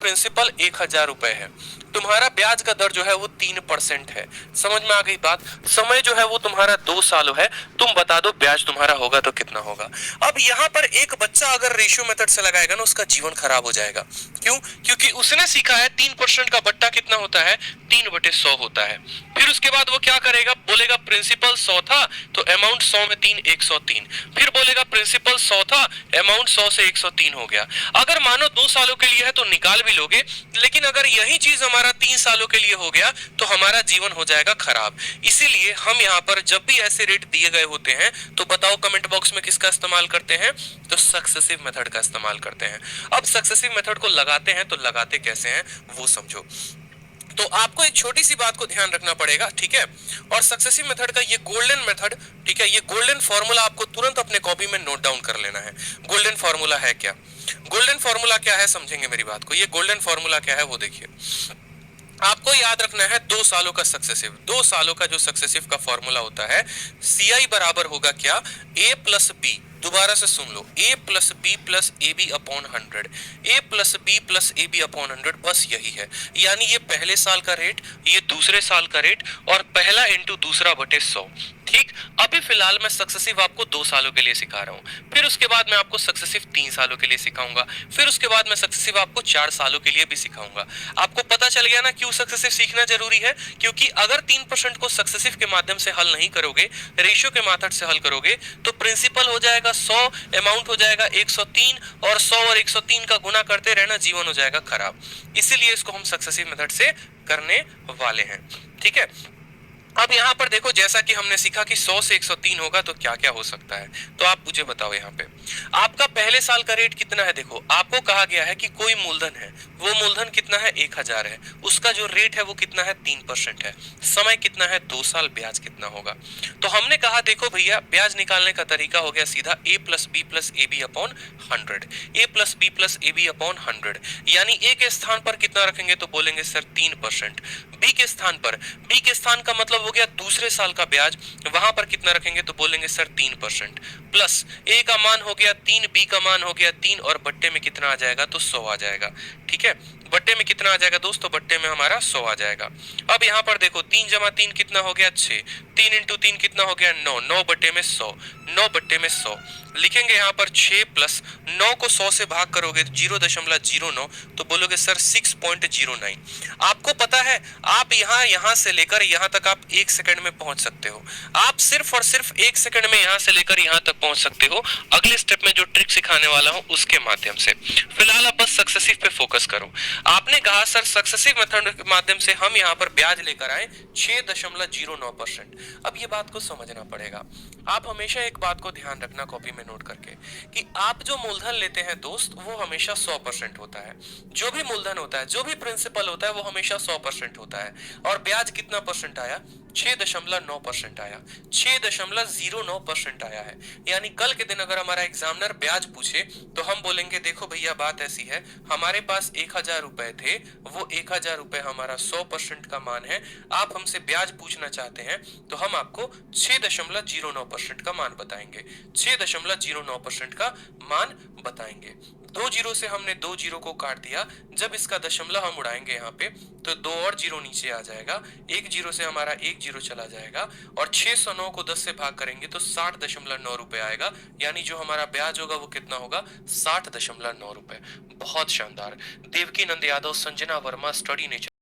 Principal 1,000 रुपए है, तुम्हारा ब्याज का दर जो है वो 3% है। समझ में आ गई बात। समय जो है वो तुम्हारा 2 साल है। तुम बता दो ब्याज तुम्हारा होगा तो कितना होगा। अब यहाँ पर एक बच्चा अगर रेशियो मेथड से लगाएगा ना, उसका जीवन खराब हो जाएगा। क्यों? क्योंकि उसने सीखा है 3% का बट्टा कितना होता है, 3/100 होता है। फिर उसके बाद वो क्या करेगा, बोलेगा प्रिंसिपल 100 था तो अमाउंट 100 में 3 103। फिर बोलेगा प्रिंसिपल 100 था, अमाउंट 100 से 103 हो गया। अगर मानो 2 सालों के लिए है तो निकाल भी लोगे, लेकिन अगर यही चीज हमारा 3 सालों के लिए हो गया तो हमारा जीवन हो जाएगा खराब। इसीलिए हम यहाँ पर जब भी ऐसे रेट दिए गए होते हैं तो बताओ कमेंट बॉक्स में किसका इस्तेमाल करते हैं, तो सक्सेसिव मेथड का इस्तेमाल करते हैं। अब सक्सेसिव मेथड को लगाते हैं तो लगाते कैसे हैं वो समझो। तो आपको एक छोटी सी बात को ध्यान रखना पड़ेगा, ठीक है। और सक्सेसिव मेथड का ये गोल्डन मेथड, ठीक है, ये गोल्डन फॉर्मूला आपको तुरंत अपने कॉपी में नोट डाउन कर लेना है। गोल्डन फॉर्मूला है क्या? गोल्डन फॉर्मूला क्या है समझेंगे मेरी बात को। ये गोल्डन फॉर्मूला क्या है वो देखिए। आपको याद रखना है 2 सालों का सक्सेसिव, 2 सालों का जो सक्सेसिव का फॉर्मूला होता है, CI बराबर होगा क्या, A प्लस बी। दोबारा से सुन लो, A plus B plus A B upon 100, A plus B plus A B upon 100, बस यही है। यानी ये पहले साल का रेट, ये दूसरे साल का रेट, और पहला इंटू दूसरा बटे 100। ठीक, अभी फिलहाल मैं सक्सेसिव आपको 2 सालों के लिए सिखा रहा हूँ, फिर उसके बाद मैं आपको सक्सेसिव 3 सालों के लिए सिखाऊंगा, फिर उसके बाद मैं सक्सेसिव आपको 4 सालों के लिए भी सिखाऊंगा। आपको पता चल गया ना क्यों सक्सेसिव सीखना जरूरी है? क्योंकि अगर 3% को सक्सेसिव के माध्यम से हल नहीं करोगे, रेशियो के मेथड से हल करोगे, तो प्रिंसिपल हो जाएगा 100, अमाउंट हो जाएगा 103, और 100 और 103 का गुना करते रहना, जीवन हो जाएगा खराब। इसीलिए इसको हम सक्सेसिव मेथड से करने वाले हैं, ठीक है। अब यहाँ पर देखो, जैसा कि हमने सीखा कि 100 से 103 होगा तो क्या क्या हो सकता है, तो आप मुझे बताओ। यहाँ पे आपका पहले साल का रेट कितना है? देखो, आपको कहा गया है कि कोई मूलधन है, वो मूलधन कितना है, 1,000 है, उसका जो रेट है वो कितना है, 3% है, समय कितना है, 2 साल, ब्याज कितना होगा। तो हमने कहा देखो भैया, ब्याज निकालने का तरीका हो गया सीधा A plus B plus A B upon 100, A plus B plus A B upon 100। यानी A के स्थान पर कितना रखेंगे तो बोलेंगे सर 3%, B के स्थान पर, B के स्थान का मतलब हो गया दूसरे साल का ब्याज, वहां पर कितना रखेंगे तो बोलेंगे सर 3%, प्लस A का मान हो गया 3, B का मान हो गया 3, और बट्टे में कितना आ जाएगा तो 100 आ जाएगा। ठीक है, बट्टे में कितना आ जाएगा दोस्तों, बट्टे में हमारा 100 आ जाएगा। अब यहाँ पर देखो, 3 जमा 3 कितना हो गया, 6, 3 इंटू 3 कितना हो गया, 9, 9 बट्टे में 100, 9 बट्टे में 100 लिखेंगे। यहाँ पर 6 प्लस 9 को 100 से भाग करोगे 0.09, तो बोलोगे सर 6.09। आपको पता है, आप यहाँ से लेकर यहाँ तक आप 1 सेकंड में पहुंच सकते हो। आप सिर्फ और सिर्फ 1 सेकंड में यहाँ से लेकर यहाँ तक पहुंच सकते हो, अगले स्टेप में जो ट्रिक सिखाने वाला हूँ उसके माध्यम से। फिलहाल आप बस सक्सेसिव पे फोकस करो। आपने कहा सर सक्सेसिव मेथड के माध्यम से हम यहाँ पर ब्याज लेकर आए 6.09%। अब ये बात को समझना पड़ेगा। आप हमेशा एक बात को ध्यान रखना कॉपी में नोट करके, कि आप जो मूलधन लेते हैं दोस्त, वो हमेशा 100% होता है। जो भी मूलधन होता है, जो भी प्रिंसिपल होता है, वो हमेशा 100% होता है। और ब्याज कितना परसेंट आया, 6.9% आया, 6.09% आया है। यानी कल के दिन अगर हमारा एग्जामिनर ब्याज पूछे तो हम बोलेंगे देखो भैया बात ऐसी है, हमारे पास 1,000 रुपए थे, वो 1,000 रुपए हमारा 100% का मान है, आप हमसे ब्याज पूछना चाहते हैं तो हम आपको 6.09% का मान बताएंगे, 6.09% का मान बताएंगे। 2 जीरो से हमने 2 जीरो को काट दिया, जब इसका दशमलव हम उड़ाएंगे यहाँ पे तो 2 और जीरो नीचे आ जाएगा, 1 जीरो से हमारा 1 जीरो चला जाएगा, और 609 को 10 से भाग करेंगे तो 60.9 रुपए आएगा। यानी जो हमारा ब्याज होगा वो कितना होगा, 60.9 रुपए। बहुत शानदार। देवकी नंद यादव, संजना वर्मा, स्टडी नेचर।